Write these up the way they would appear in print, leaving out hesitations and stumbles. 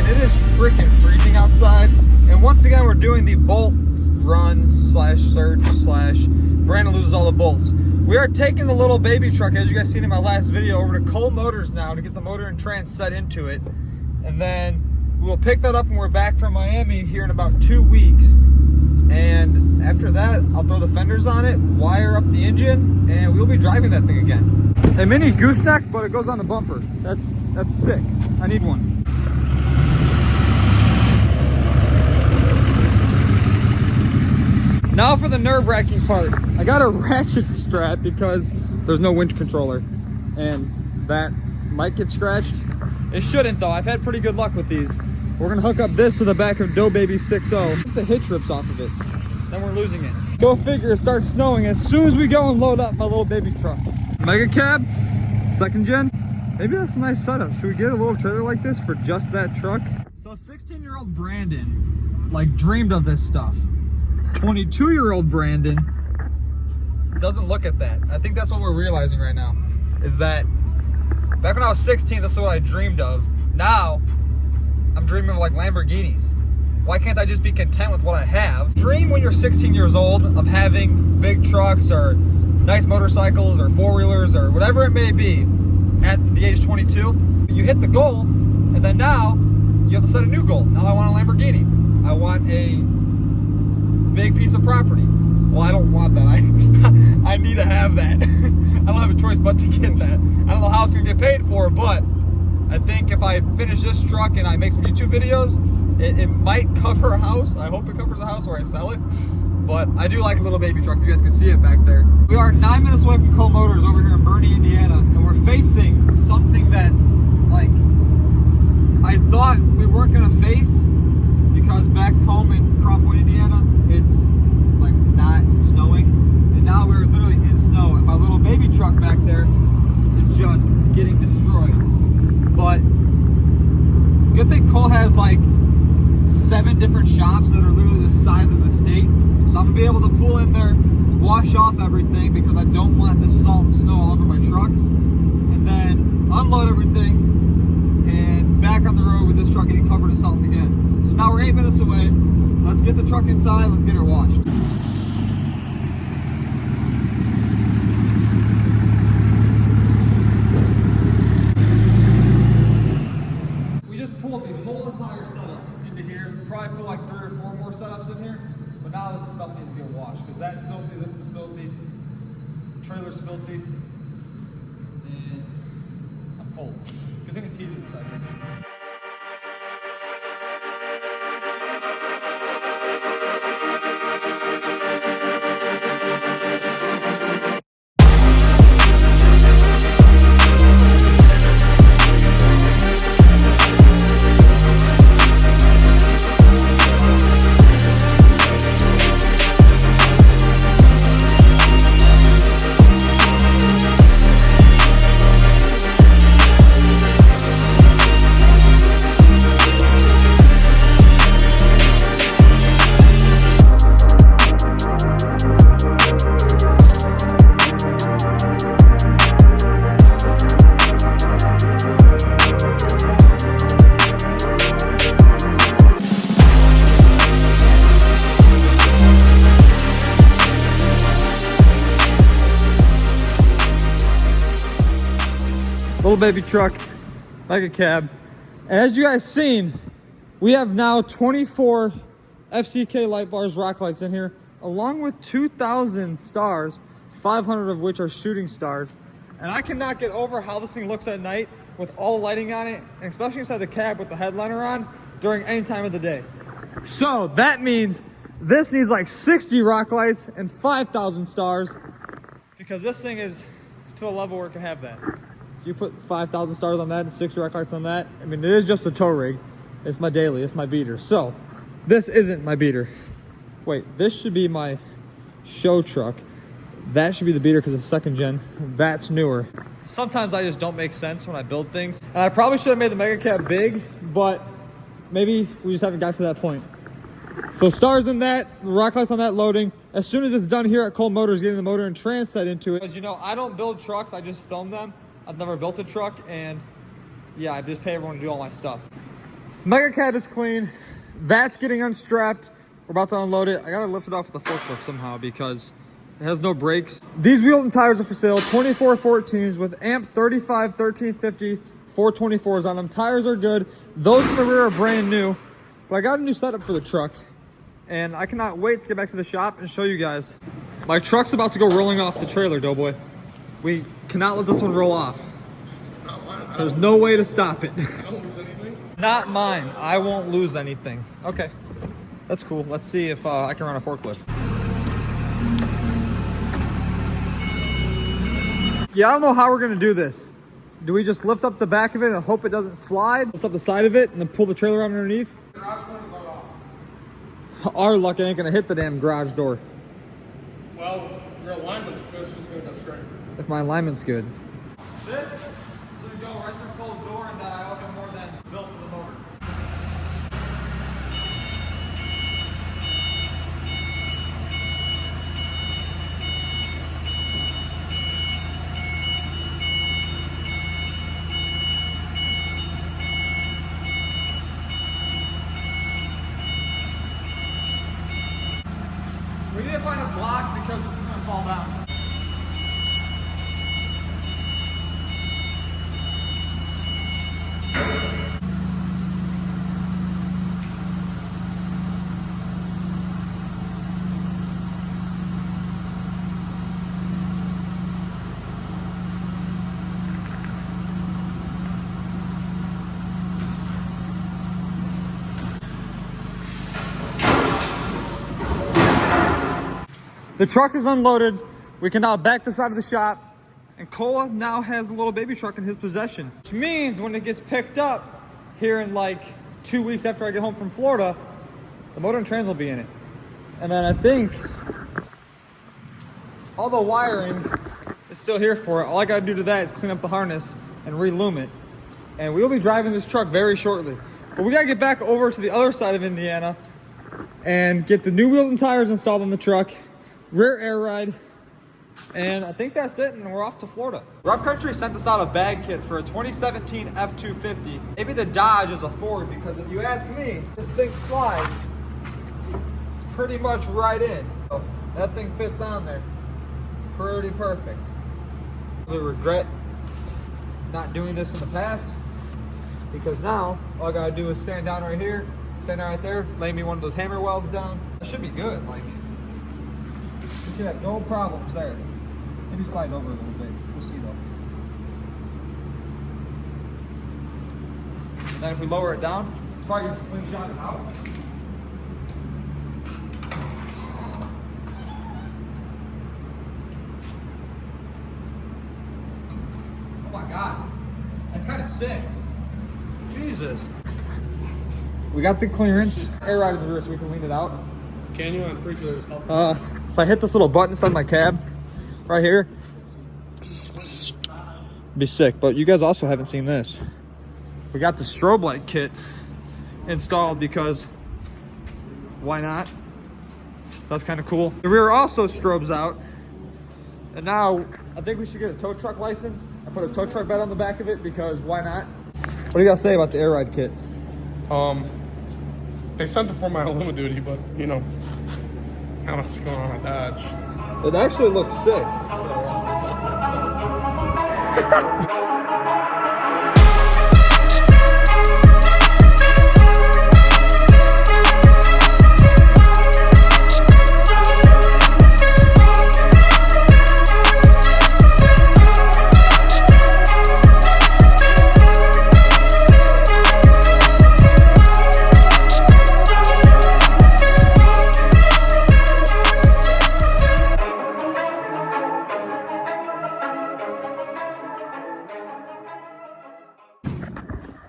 and it is freaking freezing outside. And once again, we're doing the bolt run slash search slash Brandon loses all the bolts. We are taking the little baby truck, as you guys seen in my last video, over to Cole Motors now to get the motor and trans set into it. And then we'll pick that up and we're back from Miami here in about 2 weeks. And after that, I'll throw the fenders on it, wire up the engine, and we'll be driving that thing again. A mini gooseneck, but it goes on the bumper. That's sick. I need one. Now for the nerve-wracking part. I got a ratchet strap because there's no winch controller, and that might get scratched. It shouldn't though. I've had pretty good luck with these. We're gonna hook up this to the back of Dough Baby 6.0. Get the hitch rips off of it, then we're losing it. Go figure, it starts snowing as soon as we go and load up my little baby truck. Mega cab, 2nd gen. Maybe that's a nice setup. Should we get a little trailer like this for just that truck? So 16-year-old Brandon like dreamed of this stuff. 22-year-old Brandon doesn't look at that. I think that's what we're realizing right now, is that back when I was 16, this is what I dreamed of. Now, I'm dreaming of like Lamborghinis. Why can't I just be content with what I have? Dream when you're 16 years old of having big trucks or nice motorcycles or four-wheelers or whatever it may be at the age 22. You hit the goal, and then now you have to set a new goal. Now I want a Lamborghini. I want a big piece of property. Well, I don't want that. I need to have that. I don't have a choice but to get that. I don't know how it's gonna get paid for, but I think if I finish this truck and I make some YouTube videos, it might cover a house. I hope it covers a house or I sell it. But I do like a little baby truck. You guys can see it back there. We are 9 minutes away from Cole Motors over here in Boerne, Indiana, and we're facing something that's like I thought we weren't gonna face, because back home in Crown Point, Indiana, it's like not snowing, and now we're literally in snow, and my little baby truck back there is just getting destroyed. But good thing Cole has like 7 different shops that are literally the size of the state, so I'm gonna be able to pull in there, wash off everything because I don't want the salt and snow all over my trucks, and then unload everything and back on the road with this truck getting covered in salt again. So now we're 8 minutes away. Let's get the truck inside, let's get her washed. We just pulled the whole entire setup into here. We'll probably put like 3 or 4 more setups in here. But now this stuff needs to get washed because that's filthy, this is filthy, the trailer's filthy, and I'm cold. Good thing it's heated inside here. Little baby truck, like a cab. As you guys seen, we have now 24 FCK light bars, rock lights in here, along with 2,000 stars, 500 of which are shooting stars. And I cannot get over how this thing looks at night with all the lighting on it, and especially inside the cab with the headliner on during any time of the day. So that means this needs like 60 rock lights and 5,000 stars, because this thing is to a level where it can have that. If you put 5,000 stars on that and 60 rock lights on that, I mean, it is just a tow rig. It's my daily, it's my beater. So this isn't my beater. Wait, this should be my show truck. That should be the beater because it's 2nd gen. That's newer. Sometimes I just don't make sense when I build things. And I probably should have made the Mega Cab big, but maybe we just haven't got to that point. So stars in that, rock lights on that loading. As soon as it's done here at Cole Motors, getting the motor and trans set into it. As you know, I don't build trucks, I just film them. I've never built a truck, and yeah, I just pay everyone to do all my stuff. Mega cab is clean. That's getting unstrapped. We're about to unload it. I gotta lift it off with the forklift somehow because it has no brakes. These wheels and tires are for sale. 2414s with amp 35 1350 424s on them. Tires are good. Those in the rear are brand new. But I got a new setup for the truck, and I cannot wait to get back to the shop and show you guys. My truck's about to go rolling off the trailer, Doughboy. We cannot let this one roll off. There's no way to stop it. Not mine. I won't lose anything. Okay, that's cool. Let's see if I can run a forklift. Yeah, I don't know how we're gonna do this. Do we just lift up the back of it and hope it doesn't slide? Lift up the side of it and then pull the trailer out underneath? Our luck, it ain't gonna hit the damn garage door. Well, your alignment's good, so it's gonna go straight. If my alignment's good. This is gonna go right through Cole's door, and I owe him more than built for the motor. We need to find a block because this is gonna fall down. The truck is unloaded. We can now back this out of the shop, and Cole now has a little baby truck in his possession. Which means when it gets picked up here in like 2 weeks after I get home from Florida, the motor and trans will be in it. And then I think all the wiring is still here for it. All I gotta do to that is clean up the harness and re-lume it. And we will be driving this truck very shortly. But we gotta get back over to the other side of Indiana and get the new wheels and tires installed on the truck. Rear air ride, and I think that's it, and we're off to Florida. Rough Country sent us out a bag kit for a 2017 F-250. Maybe the Dodge is a Ford, because if you ask me, this thing slides pretty much right in. So that thing fits on there pretty perfect. I really regret not doing this in the past, because now all I gotta do is stand down right here, stand right there, lay me one of those hammer welds down. That should be good. Like, you should have no problems there. Maybe slide over a little bit. We'll see though. And then if we lower it down, it's probably gonna slingshot it out. Oh my God, that's kind of sick. Jesus. We got the clearance. Air ride in the rear so we can lean it out. Can you? I'm pretty sure there's help. If I hit this little button inside my cab, right here, be sick. But you guys also haven't seen this. We got the strobe light kit installed because why not? That's kind of cool. The rear also strobes out. And now I think we should get a tow truck license and put a tow truck bed on the back of it because why not? What do you guys say about the air ride kit? They sent it for my limit duty, but you know, I don't know what's going on at Dodge. It actually looks sick.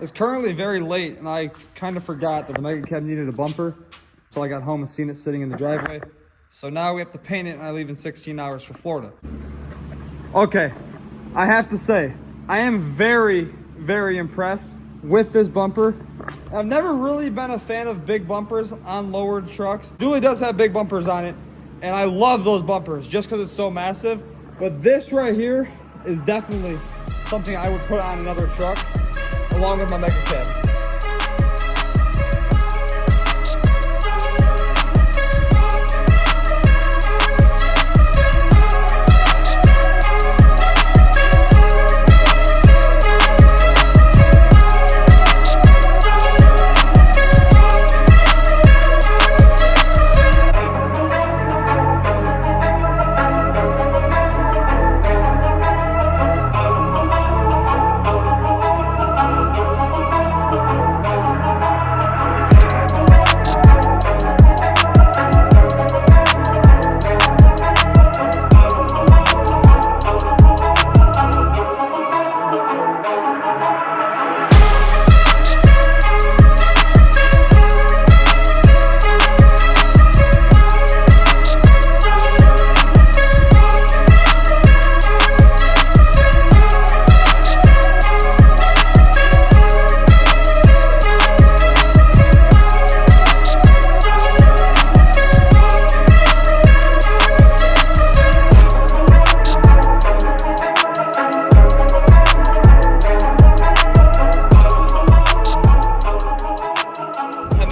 It's currently very late, and I kind of forgot that the Mega Cab needed a bumper until I got home and seen it sitting in the driveway. So now we have to paint it, and I leave in 16 hours for Florida. Okay, I have to say, I am very, very impressed with this bumper. I've never really been a fan of big bumpers on lowered trucks. Dually does have big bumpers on it, and I love those bumpers just because it's so massive. But this right here is definitely something I would put on another truck along with my Mega Cab.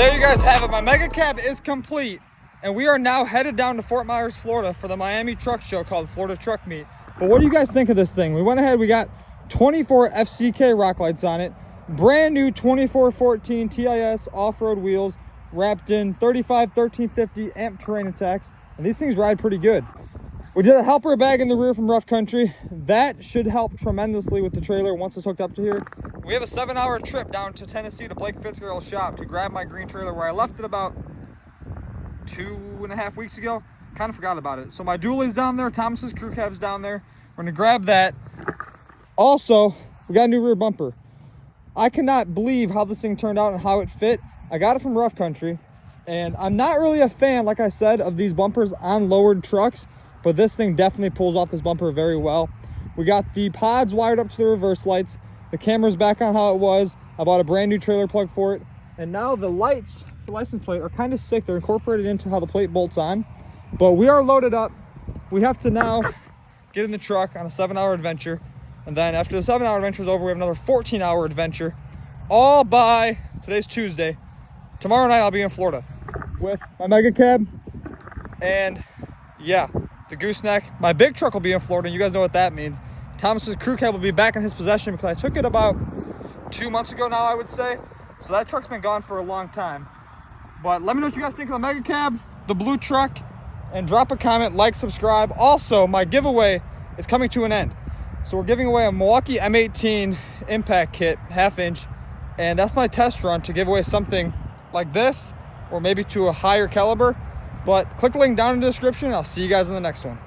there you guys have it. My mega cab is complete, and we are now headed down to Fort Myers, Florida for the Miami Truck Show called Florida Truck Meet. But what do you guys think of this thing? We went ahead, we got 24 FCK rock lights on it, brand new 2414 TIS off-road wheels, wrapped in 35 1350 amp terrain attacks, and these things ride pretty good. We did a helper bag in the rear from Rough Country. That should help tremendously with the trailer once it's hooked up to here. We have a 7-hour trip down to Tennessee to Blake Fitzgerald's shop to grab my green trailer where I left it about 2.5 weeks ago. Kind of forgot about it. So my dually's down there, Thomas's crew cab's down there. We're gonna grab that. Also, we got a new rear bumper. I cannot believe how this thing turned out and how it fit. I got it from Rough Country, and I'm not really a fan, like I said, of these bumpers on lowered trucks, but this thing definitely pulls off this bumper very well. We got the pods wired up to the reverse lights. The camera's back on how it was. I bought a brand new trailer plug for it. And now the lights, the license plate, are kind of sick. They're incorporated into how the plate bolts on. But we are loaded up. We have to now get in the truck on a 7-hour adventure. And then after the 7-hour adventure is over, we have another 14-hour adventure. All by, today's Tuesday. Tomorrow night I'll be in Florida with my mega cab. And yeah, the gooseneck. My big truck will be in Florida. You guys know what that means. Thomas's crew cab will be back in his possession because I took it about 2 months ago now, I would say. So that truck's been gone for a long time. But let me know what you guys think of the mega cab, the blue truck, and drop a comment, like, subscribe. Also, my giveaway is coming to an end. So we're giving away a Milwaukee M18 impact kit, 1/2 inch. And that's my test run to give away something like this, or maybe to a higher caliber. But click the link down in the description, and I'll see you guys in the next one.